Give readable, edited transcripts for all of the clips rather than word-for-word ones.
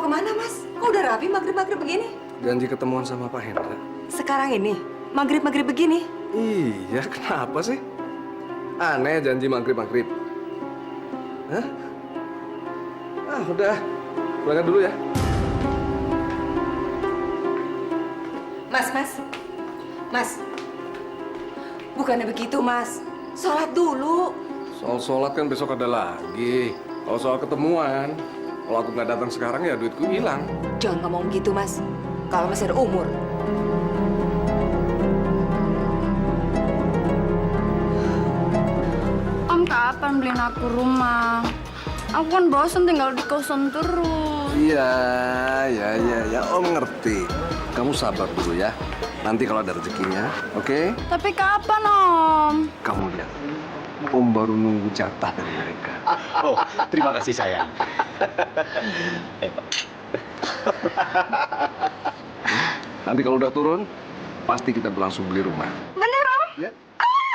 kemana, Mas? Kok udah rapi maghrib-maghrib begini? Janji ketemuan sama Pak Hendra. Sekarang ini, maghrib-maghrib begini? Iya, kenapa sih? Aneh janji maghrib-maghrib. Hah? Ah, udah. Berangkat dulu ya. Mas. Bukannya begitu, Mas. Sholat dulu. Soal sholat kan besok ada lagi. Kalau soal ketemuan, kalau aku nggak datang sekarang ya duitku hilang. Jangan ngomong gitu, Mas. Kalau masih ada umur. Om kapan beliin aku rumah? Aku kan bosan tinggal di kosan terus. Iya. Om ngerti. Kamu sabar dulu ya. Nanti kalau ada rezekinya, oke? Tapi kapan, Om? Kamu lihat. Om baru nunggu jatah dari mereka. Oh, terima kasih sayang. Pak. Nanti kalau udah turun, pasti kita langsung beli rumah. Bener, Om? Ya.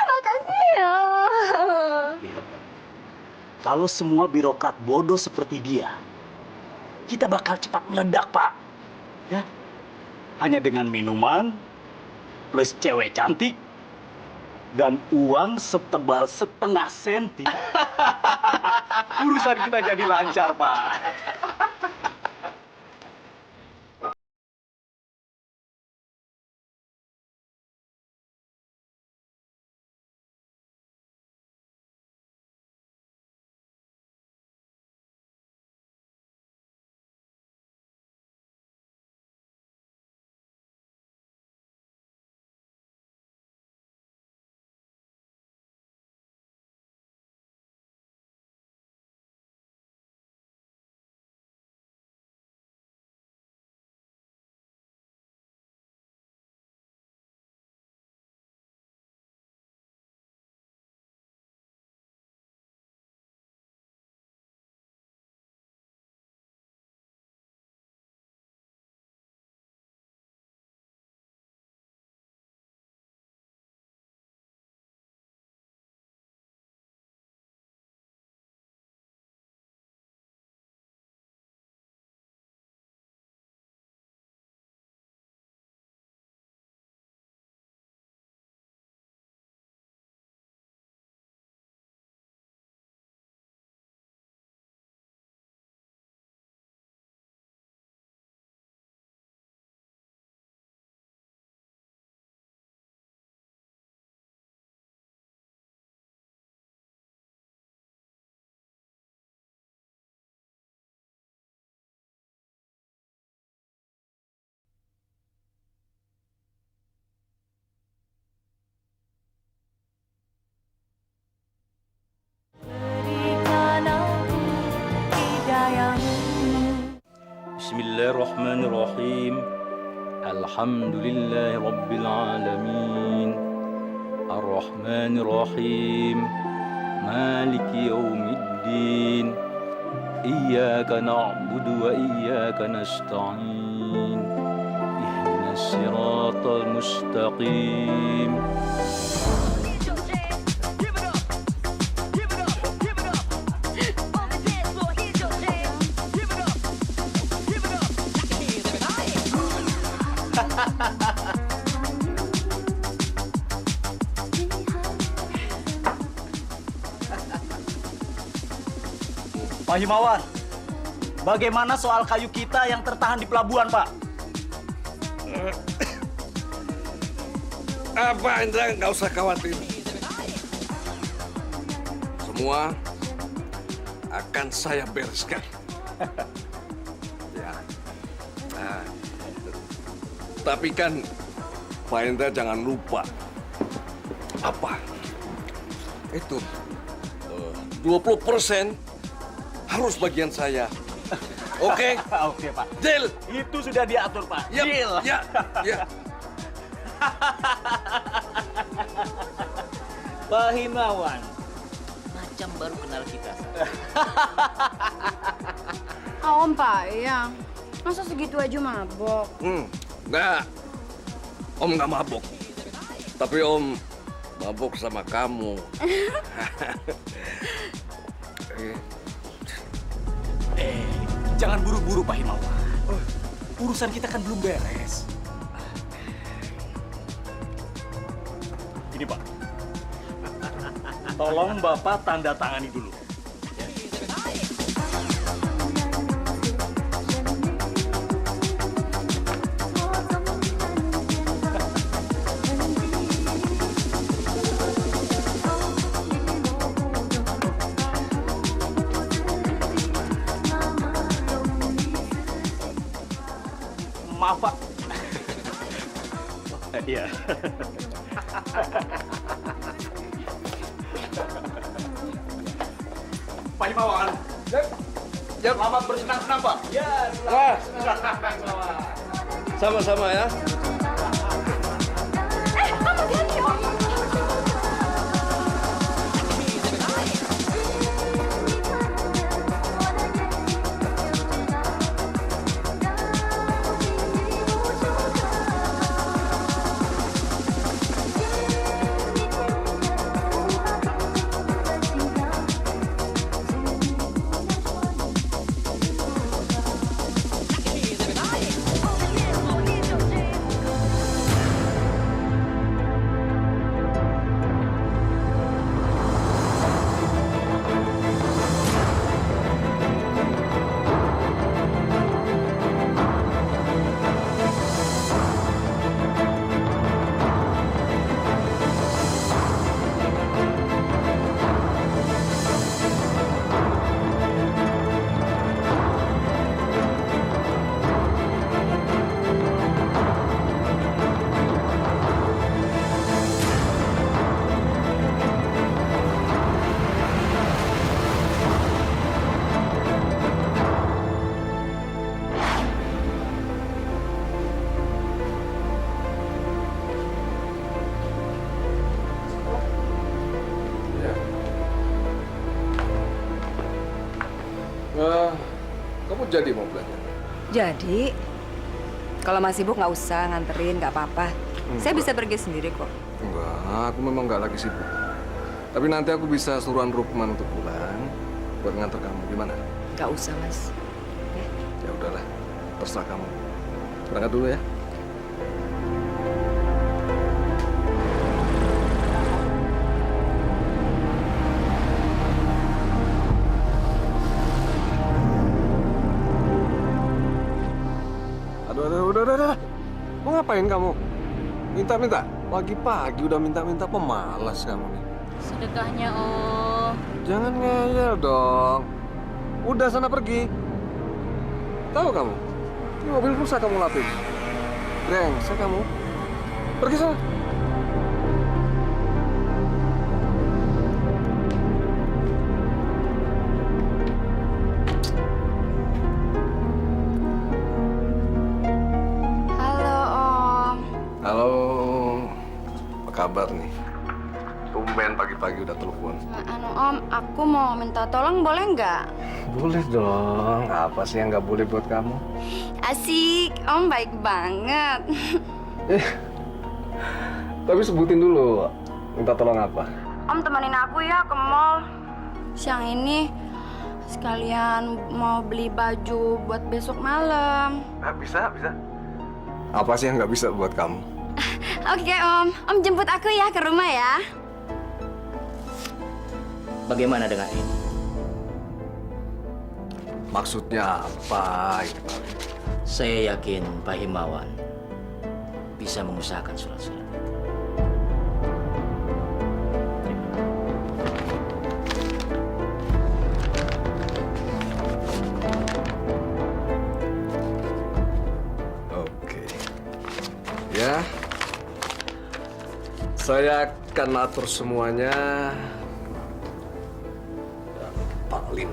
Makasih ya. Kalau semua birokrat bodoh seperti dia, kita bakal cepat meledak, Pak. Ya. Hanya dengan minuman, plus cewek cantik, dan uang setebal setengah senti. Urusan kita jadi lancar, Pak. Bismillahirrahmanirrahim. Alhamdulillahi Rabbil Alamin. Ar-Rahmanirrahim. Maliki yawmiddin. Iyyaka na'budu wa iyyaka nasta'in. Ihdinas siratal mustaqim. Pak Himawan, bagaimana soal kayu kita yang tertahan di pelabuhan, Pak? Apa Indra, nggak usah khawatir. Semua akan saya bereskan. Ya. Nah, tapi kan Pak Indra jangan lupa apa? Itu 20% harus bagian saya. Oke? Oke, Pak. Deal. Itu sudah diatur, Pak. Yap, Deal. ya. Pak Himawan. Macam baru kenal kita. Om, Pak, ya. Masa segitu aja mabok? Enggak. Om nggak mabuk. Tapi Om mabuk sama kamu. Jangan buru-buru, Pak Himawan. Urusan kita kan belum beres. Ini Pak. Tolong Bapak tanda tangani dulu. Maaf Pak. Iya. Pak Himawan. Selamat bersenang-senang Pak. Ya. Sama-sama ya. Kamu ganti, Om. Kamu jadi mau belajar? Jadi, kalau masih sibuk nggak usah nganterin, nggak apa-apa. Saya bisa pergi sendiri kok. Enggak, aku memang nggak lagi sibuk. Tapi nanti aku bisa suruhan Rukman untuk pulang buat nganter kamu. Gimana? Nggak usah, Mas. Ya udahlah, terserah kamu. Berangkat dulu ya. Aduh, udah. Mau ngapain kamu? Minta. Pagi-pagi udah minta, pemalas kamu nih. Sedekahnya, Om. Jangan ngeyel dong. Udah sana pergi. Tahu kamu? Ini mobil rusak kamu lapin. Brengsek kamu. Pergi sana. Halo, Om. Halo. Apa kabar nih? Tumben pagi-pagi udah telepon. Om, aku mau minta tolong, boleh nggak? Boleh dong. Apa sih yang nggak boleh buat kamu? Asik, Om baik banget. Tapi sebutin dulu. Minta tolong apa? Om temenin aku ya ke mall. Siang ini sekalian mau beli baju buat besok malam. Bisa. Apa sih yang nggak bisa buat kamu? Oke, Om. Om jemput aku ya ke rumah ya. Bagaimana dengan ini? Maksudnya apa? Saya yakin Pak Himawan bisa mengusahakan surat-surat. Oke. Ya. Saya akan atur semuanya. Dan Pak Lin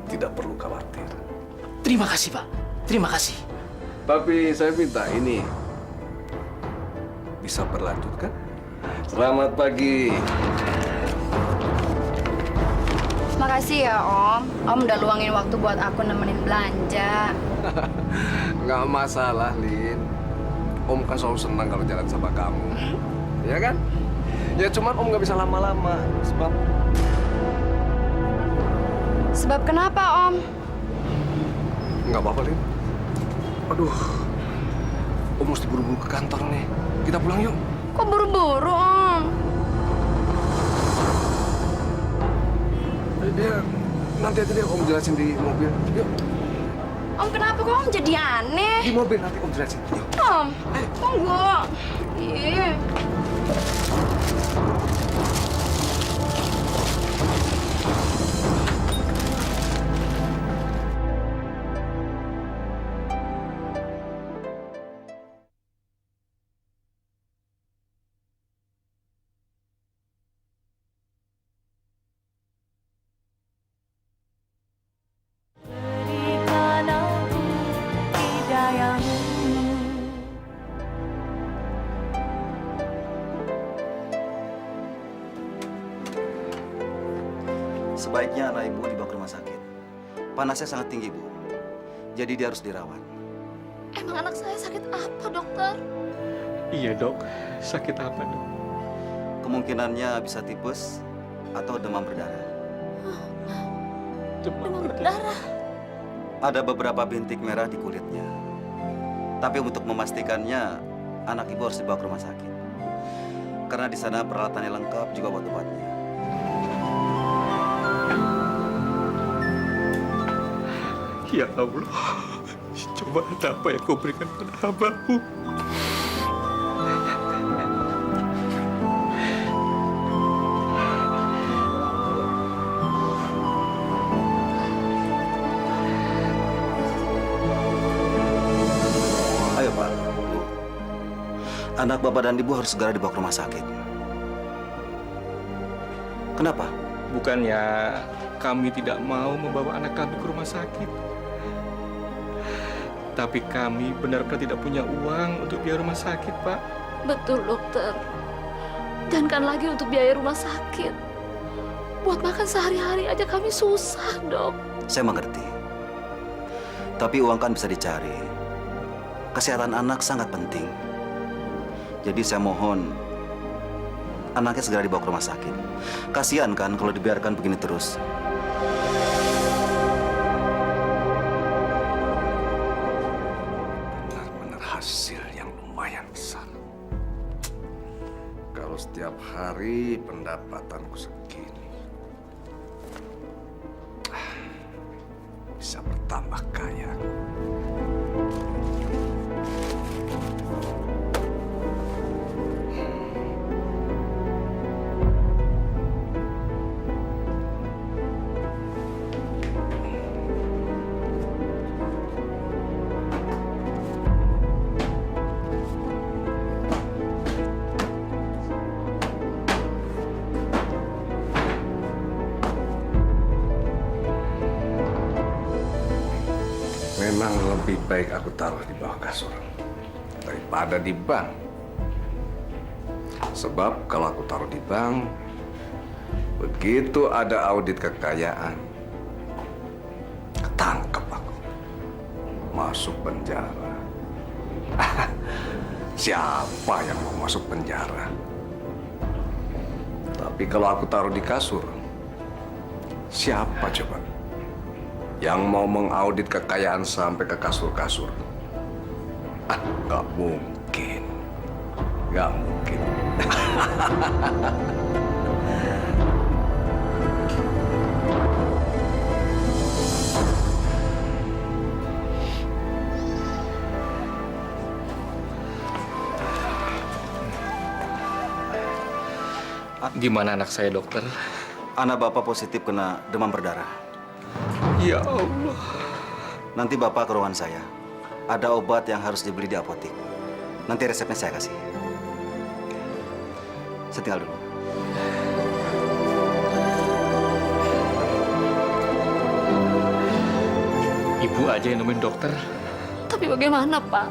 tidak perlu khawatir. Terima kasih, Pak. Terima kasih. Tapi saya minta ini bisa berlanjut kan? Selamat pagi. Makasih ya, Om. Om udah luangin waktu buat aku nemenin belanja. Nggak masalah, Lin. Om kan selalu senang kalau jalan sama kamu. Ya kan? Ya cuman Om nggak bisa lama-lama. Sebab kenapa, Om? Nggak apa-apa, Lin. Aduh, Om mesti buru-buru ke kantor nih. Kita pulang yuk. Kok buru-buru, Om? Ya, nanti aja deh Om jelasin di mobil. Yuk, Om, kenapa kok Om jadi aneh? di mobil nanti Om jelasin. Yuk. Om, tunggu. Ih. Berikan aku hidayahmu. Sebaiknya anak ibu dibawa ke rumah sakit. Panasnya sangat tinggi, Bu. Jadi dia harus dirawat. Emang anak saya sakit apa, dokter? Iya dok, sakit apa dok? Kemungkinannya bisa tipes atau demam berdarah. Demam berdarah. Ada beberapa bintik merah di kulitnya. Tapi untuk memastikannya, anak ibu harus dibawa ke rumah sakit. Karena di sana peralatannya lengkap juga obat-obatnya. Ya Allah, coba apa yang kau berikan pada hambamu. Ayo Pak, Bu. Anak Bapak dan Ibu harus segera dibawa ke rumah sakit. Kenapa? Bukannya kami tidak mau membawa anak kami ke rumah sakit. Tapi kami benar-benar tidak punya uang untuk biaya rumah sakit, Pak. Betul, dokter. Dan kan lagi untuk biaya rumah sakit. Buat makan sehari-hari aja kami susah, dok. Saya mengerti. Tapi uang kan bisa dicari. Kesehatan anak sangat penting. Jadi saya mohon anaknya segera dibawa ke rumah sakit. Kasihan kan kalau dibiarkan begini terus. Benar-benar hasil yang lumayan besar. Kalau setiap hari pendapatanku segini, bisa bertambah kaya. Memang lebih baik aku taruh di bawah kasur daripada di bank. Sebab kalau aku taruh di bank, begitu ada audit kekayaan, ketangkep aku, masuk penjara. Siapa yang mau masuk penjara? Tapi kalau aku taruh di kasur, siapa coba yang mau mengaudit kekayaan sampai ke kasur-kasur? Nggak mungkin. Nggak mungkin. Gimana anak saya, dokter? Anak Bapak positif kena demam berdarah. Ya Allah. Nanti Bapak ke ruangan saya. Ada obat yang harus dibeli di apotek. Nanti resepnya saya kasih. Saya tinggal dulu. Ibu aja yang nemuin dokter. Tapi bagaimana, Pak?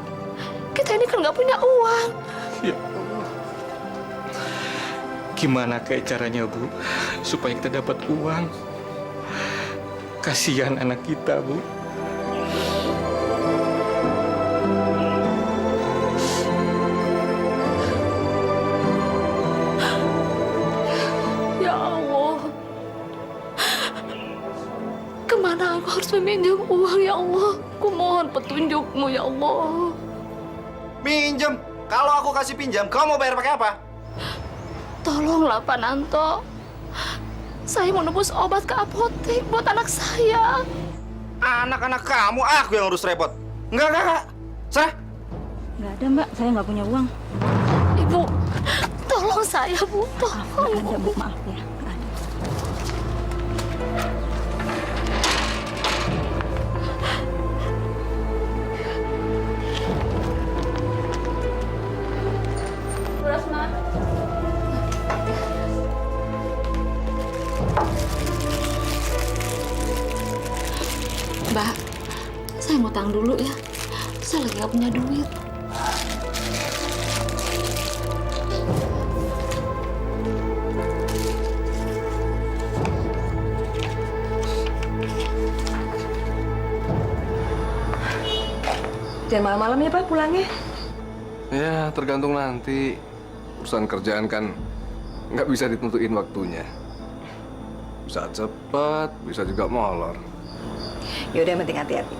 Kita ini kan nggak punya uang. Ya Allah. Gimana kayak caranya, Bu? Supaya kita dapat uang. Kasihan anak kita, Bu. Ya Allah. Kemana aku harus meminjam uang, ya Allah? Aku mohon petunjukmu ya Allah. Pinjam. Kalau aku kasih pinjam, kamu mau bayar pakai apa? Tolonglah Pak Nanto. Saya mau nebus obat ke apotek buat anak saya. Anak-anak kamu, aku yang urus repot. Enggak. Sah? Nggak ada, Mbak. Saya nggak punya uang. Ibu, tolong saya, Bu. Tolong. Nggak ada, Bu. Maaf ya. Nggak ada. Mbak, saya mau utang dulu ya. Saya lagi nggak punya duit. Jangan malam-malam ya Pak pulangnya. Ya, tergantung nanti. Urusan kerjaan kan nggak bisa ditentuin waktunya. Bisa cepat, bisa juga molor. Ya udah, penting hati-hati.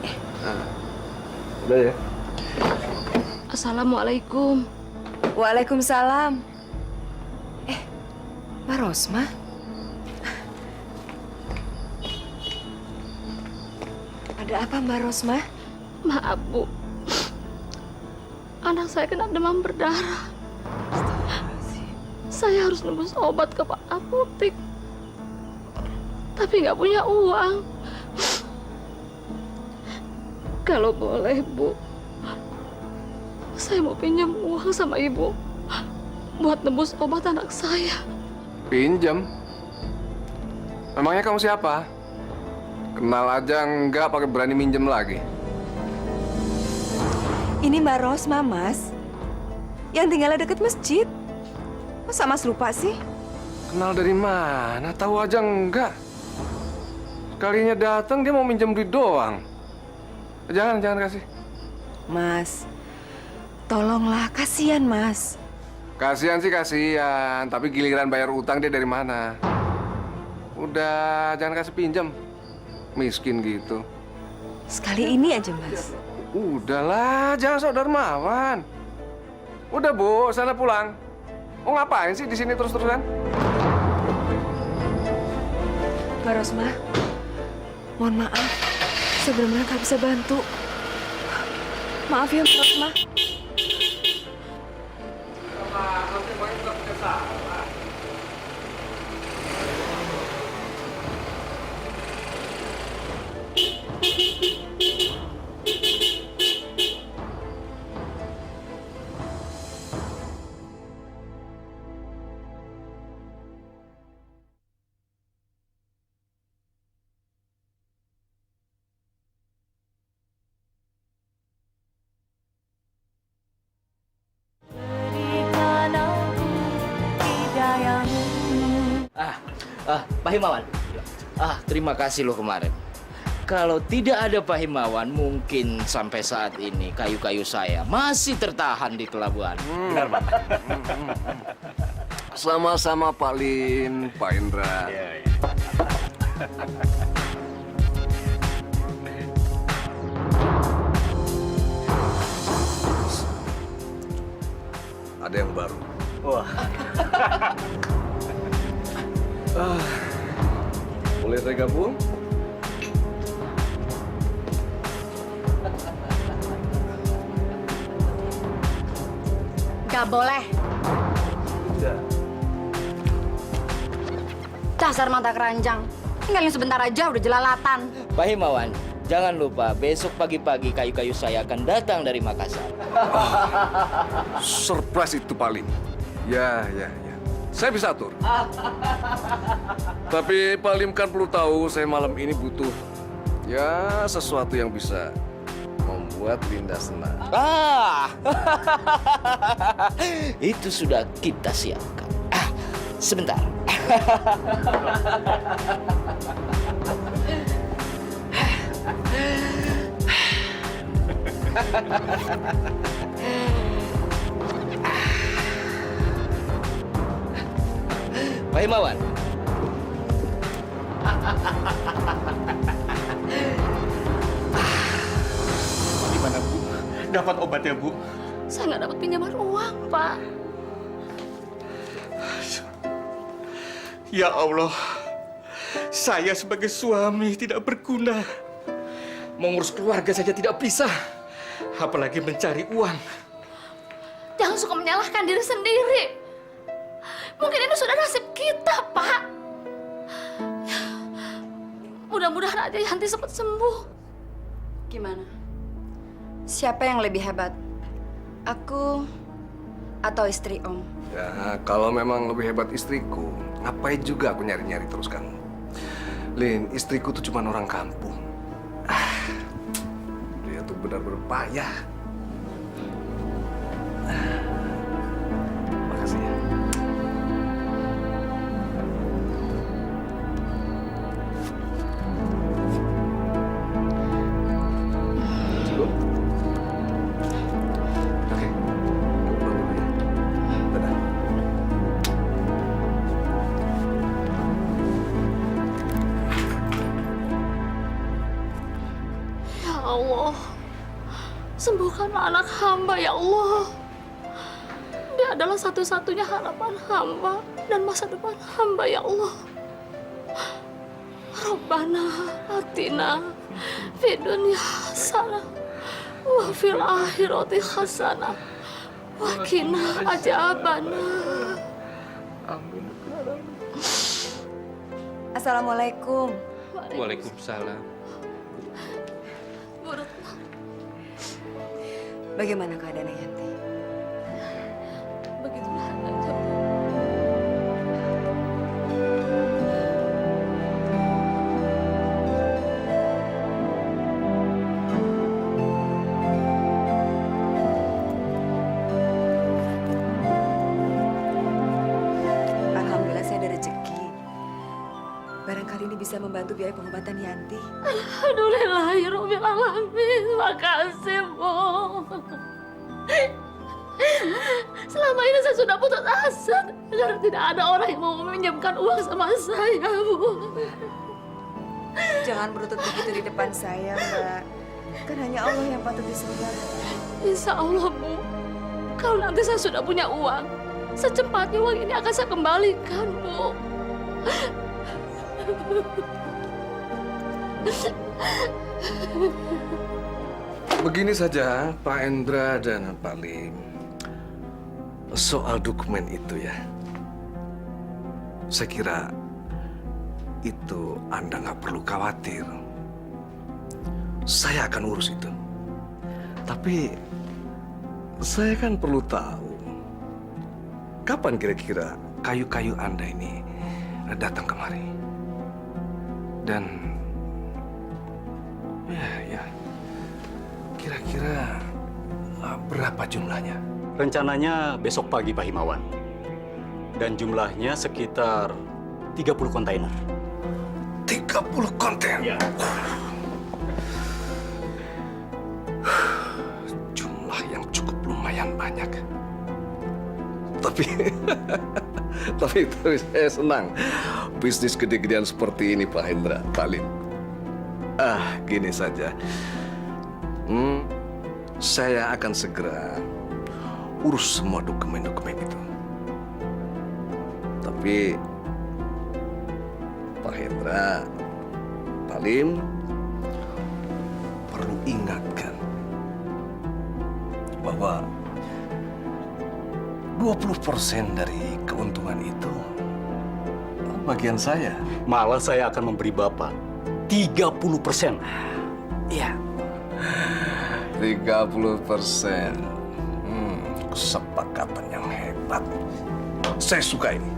Udah ya. Assalamualaikum. Waalaikumsalam. Mbak Rosma? Ada apa Mbak Rosma? Maaf, Bu. Anak saya kena demam berdarah. Saya harus nebus obat ke Pak apotek. Tapi nggak punya uang. Kalau boleh, Bu, saya mau pinjam uang sama Ibu buat nebus obat anak saya. Pinjam? Memangnya kamu siapa? Kenal aja nggak pakai berani minjem lagi. Ini Mbak Rosma, Mas. Yang tinggalnya deket masjid. Masa Mas lupa sih? Kenal dari mana? Tahu aja enggak. Sekalinya datang dia mau minjem duit doang. Jangan kasih. Mas, tolonglah, kasihan Mas. Kasihan sih kasihan, tapi giliran bayar utang dia dari mana? Udah, jangan kasih pinjam. Miskin gitu. Sekali ini aja, Mas. Udahlah, jangan sok dermawan. Udah, Bu, sana pulang. Oh, ngapain sih di sini terus-terusan? Mbak Rosma, mohon maaf. Saya benar-benar nggak bisa bantu. Maaf ya, Mbak Rosma. Pak Himawan. Terima kasih loh kemarin. Kalau tidak ada Pak Himawan, mungkin sampai saat ini kayu-kayu saya masih tertahan di pelabuhan. Benar, Pak? Sama-sama Pak Lin, Pak Indra. Ada yang baru. Wah. Boleh saya gabung? Gak boleh. Dasar mata keranjang. Tinggalin sebentar aja udah jelalatan. Pak Himawan, jangan lupa besok pagi-pagi kayu-kayu saya akan datang dari Makassar. Surprise itu Pak Lin. Ya. Saya bisa atur. Tapi Pak Lim kan perlu tahu saya malam ini butuh sesuatu yang bisa membuat Linda senang. Itu sudah kita siapkan. Sebentar. Pak Himawan. dapat obatnya, Bu? Saya nggak dapat pinjaman uang, Pak. Ya Allah, saya sebagai suami tidak berguna. Mengurus keluarga saja tidak bisa, apalagi mencari uang. Jangan suka menyalahkan diri sendiri. Mungkin ini sudah nasib kita, Pak. Mudah-mudahan aja Yanti cepat sembuh. Gimana? Siapa yang lebih hebat? Aku atau istri Om? Ya, kalau memang lebih hebat istriku, ngapain juga aku nyari-nyari terus kamu? Lin, istriku tuh cuma orang kampung. Dia tuh benar-benar payah. Makasih ya. Cukup? Oke. Aku pulang dulu ya. Dadah. Ya Allah, sembuhkanlah anak hamba ya Allah. Dia adalah satu-satunya harapan hamba dan masa depan hamba ya Allah. Rabbana atina fid dunya hasanah wa fil akhirati hasanah wa qina adzabannar. Assalamualaikum. Waalaikumsalam. Bu Retno, Bagaimana keadaan Yanti? begitulah aja. Alhamdulillah saya ada rezeki. Barangkali ini bisa membantu biaya pengobatan Yanti. Alhamdulillahirobbil alamin. Makasih, Bu. Selama ini saya sudah putus asa karena tidak ada orang yang mau meminjamkan uang sama saya, Bu. Jangan berlutut begitu di depan saya, Mbak. Kan hanya Allah yang patut disembah. Insya Allah, Bu. Kalau nanti saya sudah punya uang, secepatnya uang ini akan saya kembalikan, Bu. Begini saja, Pak Endra dan Pak Lim. Soal dokumen itu ya. Saya kira itu Anda nggak perlu khawatir. Saya akan urus itu. Tapi saya kan perlu tahu kapan kira-kira kayu-kayu Anda ini datang kemari. Dan ya kira-kira berapa jumlahnya? Rencananya besok pagi, Pak Himawan. Dan jumlahnya sekitar 30 kontainer. 30 kontainer? Ya. Jumlah yang cukup lumayan banyak. Tapi saya senang bisnis gede-gedean seperti ini, Pak Hendra, Pak Lim. Gini saja. Saya akan segera urus semua dokumen-dokumen itu. Tapi Pak Hendra, Pak Lim perlu ingatkan bahwa 20% dari keuntungan itu bagian saya. Malah saya akan memberi Bapak 30%. Iya. 30%. Kesepakatan yang hebat. Saya suka ini.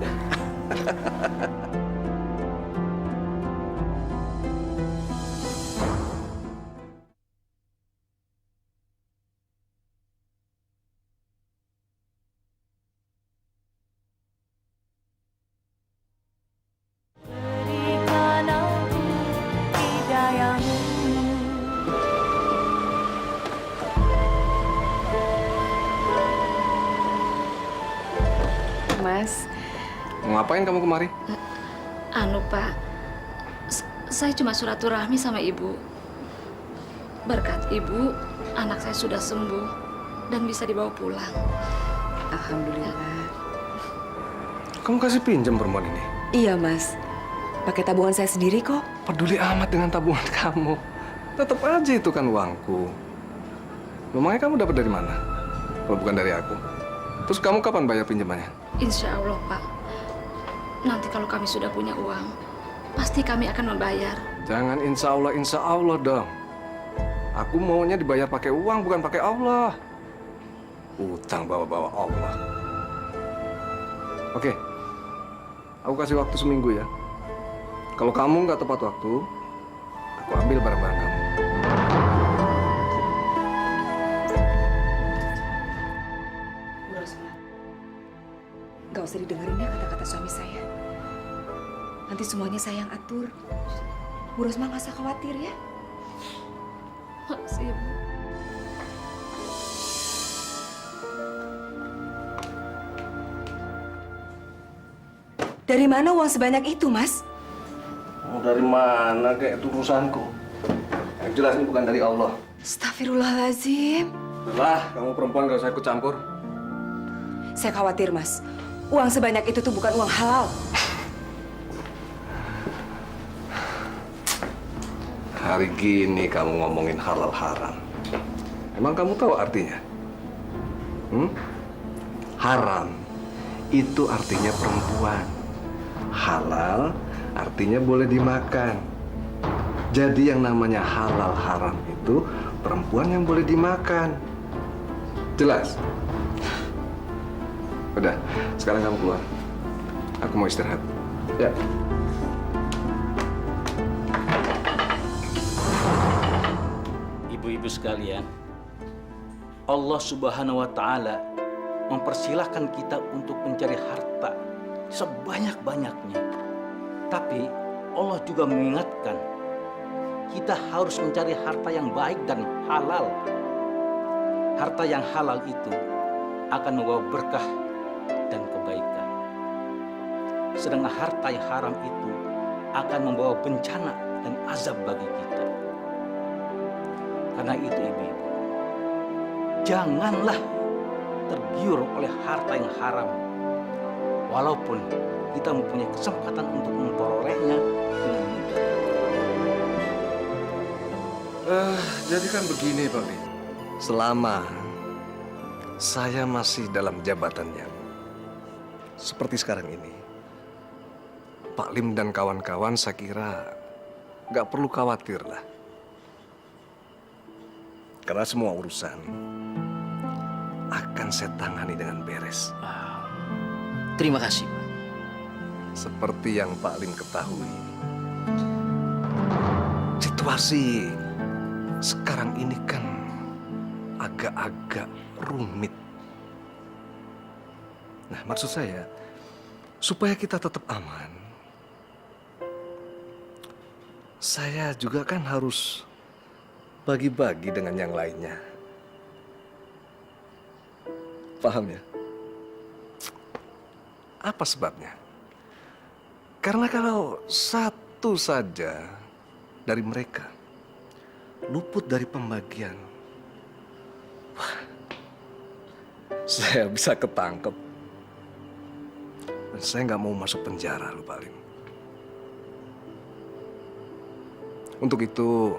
Mas, Mau ngapain kamu kemari? Anu, Pak. Saya cuma silaturahmi sama Ibu. Berkat Ibu, anak saya sudah sembuh dan bisa dibawa pulang. Alhamdulillah. Kamu kasih pinjam perempuan ini? Iya, Mas. Pakai tabungan saya sendiri kok. Peduli amat dengan tabungan kamu. Tetap aja itu kan uangku. Memangnya kamu dapat dari mana? Kalau bukan dari aku. Terus kamu kapan bayar pinjamannya? Insya Allah, Pak. Nanti kalau kami sudah punya uang, pasti kami akan membayar. Jangan insya Allah dong. Aku maunya dibayar pakai uang, bukan pakai Allah. Utang bawa-bawa Allah. Oke, aku kasih waktu seminggu ya. Kalau kamu nggak tepat waktu, aku ambil barang-barang kamu. Bu Rosma, nggak usah didengerin ya kata-kata suami saya. Nanti semuanya saya yang atur. Bu Rosma nggak usah khawatir ya. Makasih, Bu. Dari mana uang sebanyak itu, Mas? Mau dari mana kayak itu urusanku? Yang jelas ini bukan dari Allah. Astagfirullahaladzim. Lah, kamu perempuan gak usah ikut campur. Saya khawatir, Mas. Uang sebanyak itu tuh bukan uang halal. Hari gini kamu ngomongin halal haram. Emang kamu tahu artinya? Haram itu artinya perempuan. Halal artinya boleh dimakan. Jadi yang namanya halal haram itu perempuan yang boleh dimakan. Jelas? Udah, sekarang kamu keluar. Aku mau istirahat. Ya. Ibu-ibu sekalian, Allah Subhanahu wa Ta'ala mempersilahkan kita untuk mencari harta sebanyak-banyaknya. Tapi Allah juga mengingatkan kita harus mencari harta yang baik dan halal. Harta yang halal itu akan membawa berkah dan kebaikan. Sedangkan harta yang haram itu akan membawa bencana dan azab bagi kita. Karena itu ibu-ibu, janganlah tergiur oleh harta yang haram. Walaupun kita mempunyai kesempatan untuk memperolehnya dengan mudah. Jadi kan begini, Pak Lim. Selama saya masih dalam jabatannya, seperti sekarang ini, Pak Lim dan kawan-kawan saya kira nggak perlu khawatir lah. Karena semua urusan akan saya tangani dengan beres. Terima kasih, Pak. Seperti yang Pak Lim ketahui, situasi sekarang ini kan agak-agak rumit. Nah, maksud saya, supaya kita tetap aman, saya juga kan harus bagi-bagi dengan yang lainnya. Paham ya? Apa sebabnya? Karena kalau satu saja dari mereka luput dari pembagian, wah, saya bisa ketangkep. Dan saya nggak mau masuk penjara, loh, Pak Lim. Untuk itu,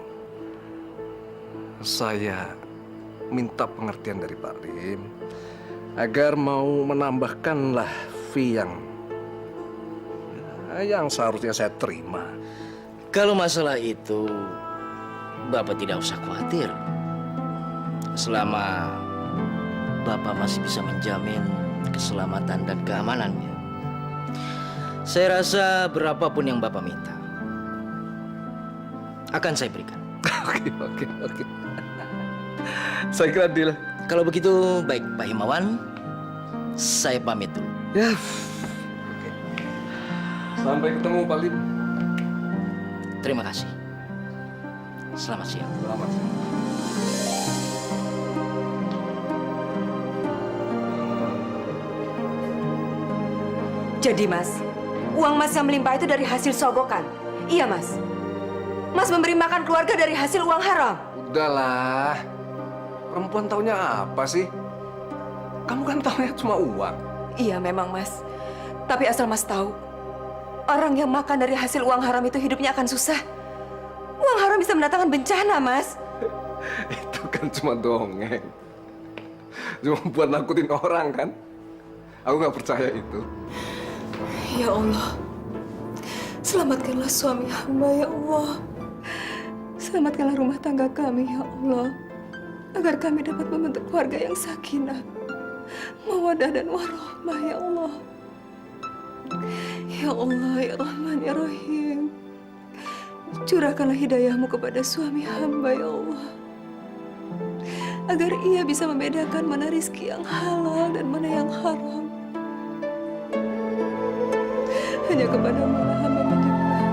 saya minta pengertian dari Pak Lim agar mau menambahkanlah fee yang seharusnya saya terima. Kalau masalah itu, Bapak tidak usah khawatir. Selama Bapak masih bisa menjamin keselamatan dan keamanannya, saya rasa berapapun yang Bapak minta akan saya berikan. Oke. Saya kira deal. Kalau begitu, baik Pak Himawan, saya pamit dulu. Ya. Sampai ketemu, Pak Lim. Terima kasih. Selamat siang. Selamat siang. Jadi, Mas, uang Mas yang melimpah itu dari hasil sogokan? Iya, Mas. Mas memberi makan keluarga dari hasil uang haram? Udahlah. Perempuan taunya apa sih? Kamu kan taunya cuma uang. Iya memang, Mas. Tapi asal Mas tahu, orang yang makan dari hasil uang haram itu hidupnya akan susah. Uang haram bisa mendatangkan bencana, Mas. Itu kan cuma dongeng. Cuma buat nakutin orang kan? Aku nggak percaya itu. Ya Allah, selamatkanlah suami hamba, ya Allah. Selamatkanlah rumah tangga kami, ya Allah. Agar kami dapat membentuk keluarga yang sakinah, mawaddah dan warahmah, ya Allah. Ya Allah, ya Rahman, ya Rahim. Curahkanlah hidayahmu kepada suami hamba, ya Allah. Agar ia bisa membedakan mana rizki yang halal dan mana yang haram. Hanya kepadamu lah hamba menyembah,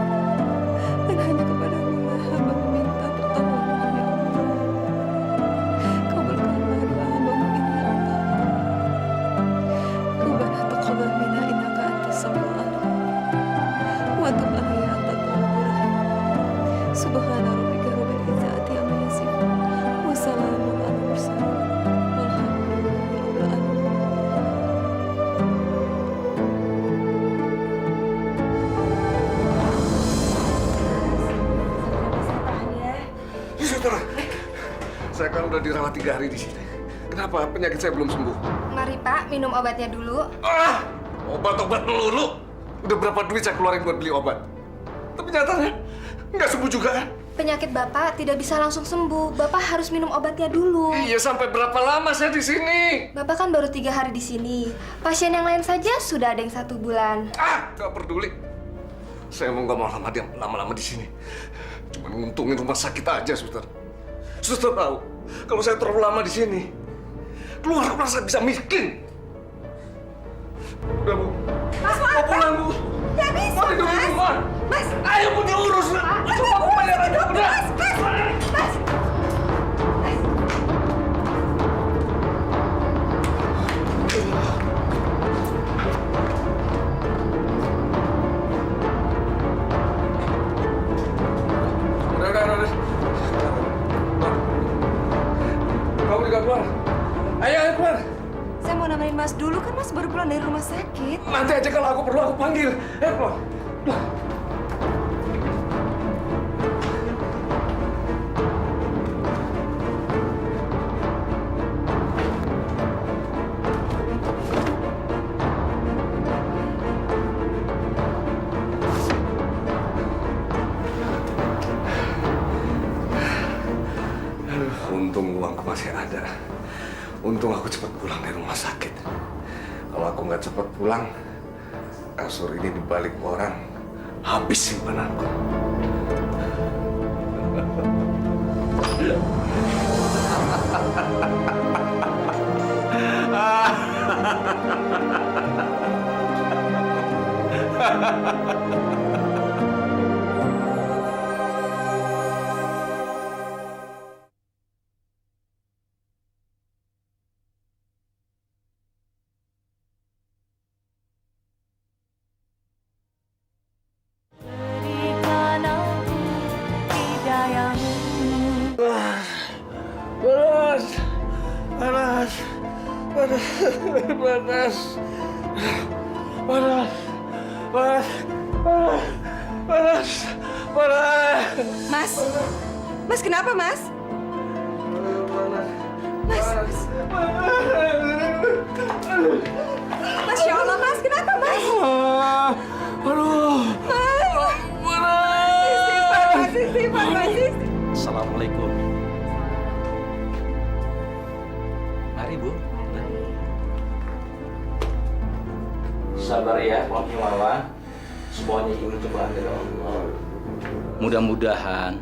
dan hanya kepadamu lah hamba meminta pertolongan, ya Allah. Kabulkanlah doa hambamu ini, ya Allah. Rabbana taqabbal minna innaka antas samiul alim. Wa tub alayna anta tawwabur rahim. Subhana rabbika rabbil izzati amma yasifun. Wa salamun alal mursalin. Walhamdulillahi rabbil alamin. Suster, saya kan udah dirawat 3 hari di sini. Kenapa penyakit saya belum sembuh? Mari Pak, minum obatnya dulu. Obat-obat melulu. Udah berapa duit saya keluarin buat beli obat? Tapi nyatanya nggak sembuh juga kan? Penyakit Bapak tidak bisa langsung sembuh. Bapak harus minum obatnya dulu. Iya, sampai berapa lama saya di sini? Bapak kan baru 3 hari di sini. Pasien yang lain saja sudah ada yang 1 bulan. Nggak peduli. Saya mau nggak mau lama-lama di sini. Cuma nguntungin rumah sakit aja, suster. Suster tahu, kalau saya terlalu lama di sini, keluar rumah saya bisa miskin. Udah, Bu. Mas, Mau pulang, Bu. Nggak bisa, Mau tidur di Mas. rumah. Mas. Ayo, Bu, diurus. Coba aku bayar aja. Udah. Mas. Udah. Kamu juga keluar. Ayo keluar. Saya mau nemenin Mas dulu, kan Mas baru pulang dari rumah sakit. Nanti aja kalau aku perlu aku panggil. Ayo keluar. Untung uangku masih ada. Untung aku cepat pulang dari rumah sakit. Kalau aku nggak cepat pulang, kasur ini dibalik orang, habis simpananku. Mas. Mas kenapa, Mas? Mas. Masya Allah, Mas. Kenapa, Mas? Istighfar, Mas. Assalamualaikum. Mari, Bu. Sabar ya, Pak Himawan. Semuanya ini cobaan dari Allah. Mudah-mudahan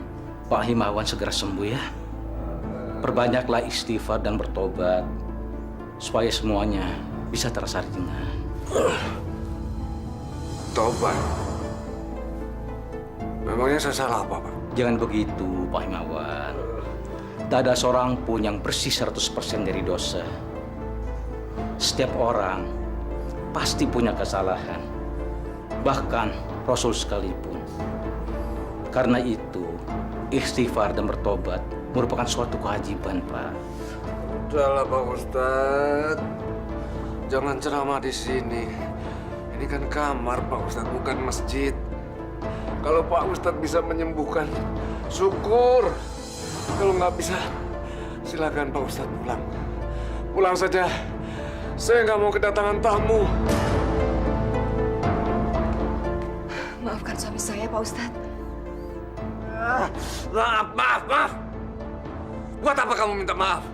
Pak Himawan segera sembuh ya. Perbanyaklah istighfar dan bertobat supaya semuanya bisa terasa ringan. Tobat. Memangnya saya salah apa, Pak? Jangan begitu, Pak Himawan. Tak ada seorang pun yang bersih 100% dari dosa. Setiap orang pasti punya kesalahan. Bahkan Rasul sekalipun. Karena itu, istighfar dan bertobat merupakan suatu kewajiban, Pak. Sudahlah Pak Ustadz. Jangan ceramah di sini. Ini kan kamar Pak Ustadz, bukan masjid. Kalau Pak Ustadz bisa menyembuhkan, syukur. Kalau nggak bisa, silakan Pak Ustadz pulang. Pulang saja. Saya nggak mau kedatangan tamu. Maafkan suami saya, Pak Ustadz. Maaf. Buat apa kamu minta maaf?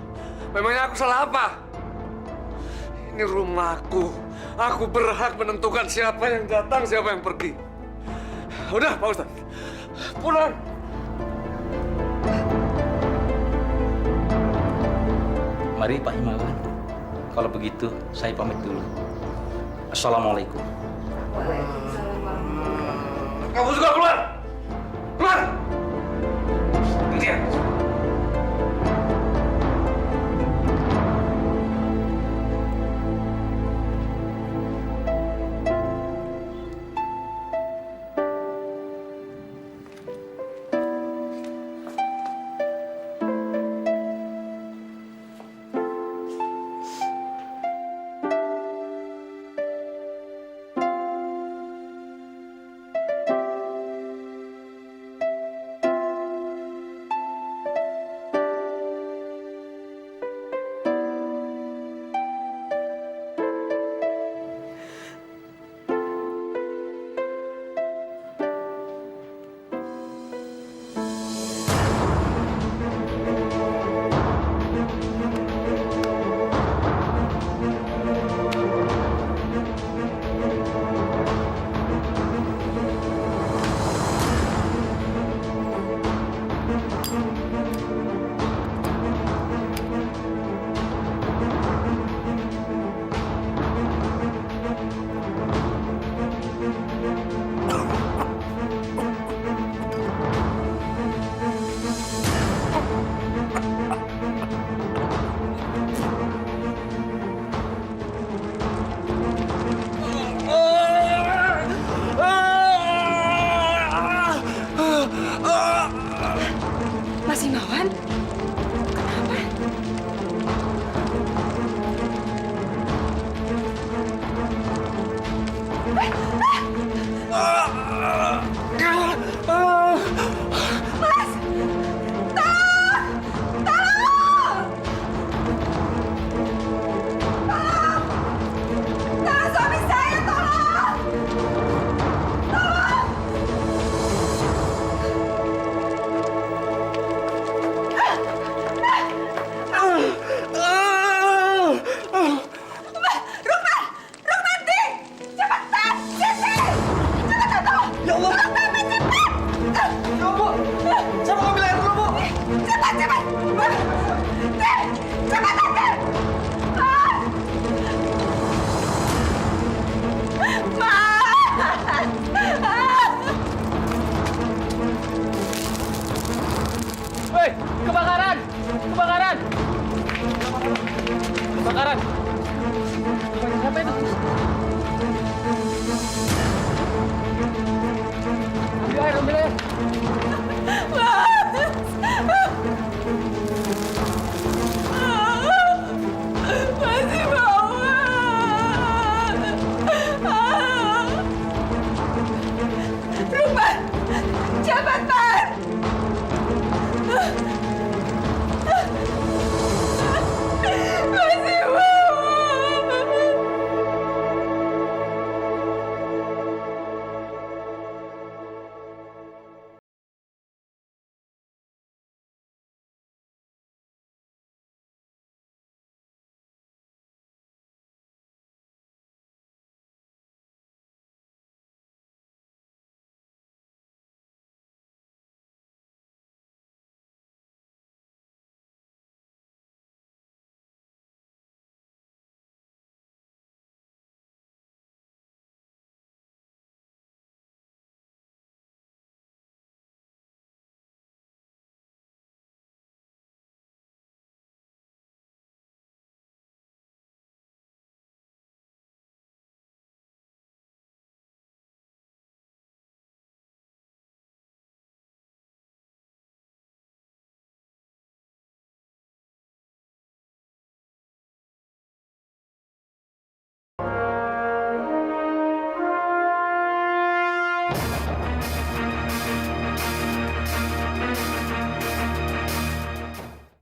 Memangnya aku salah apa? Ini rumahku. Aku berhak menentukan siapa yang datang, siapa yang pergi. Udah, Pak Ustadz. Pulang. Mari Pak Himawan. Kalau begitu, saya pamit dulu. Assalamualaikum. Kamu juga keluar! Keluar! Keluar!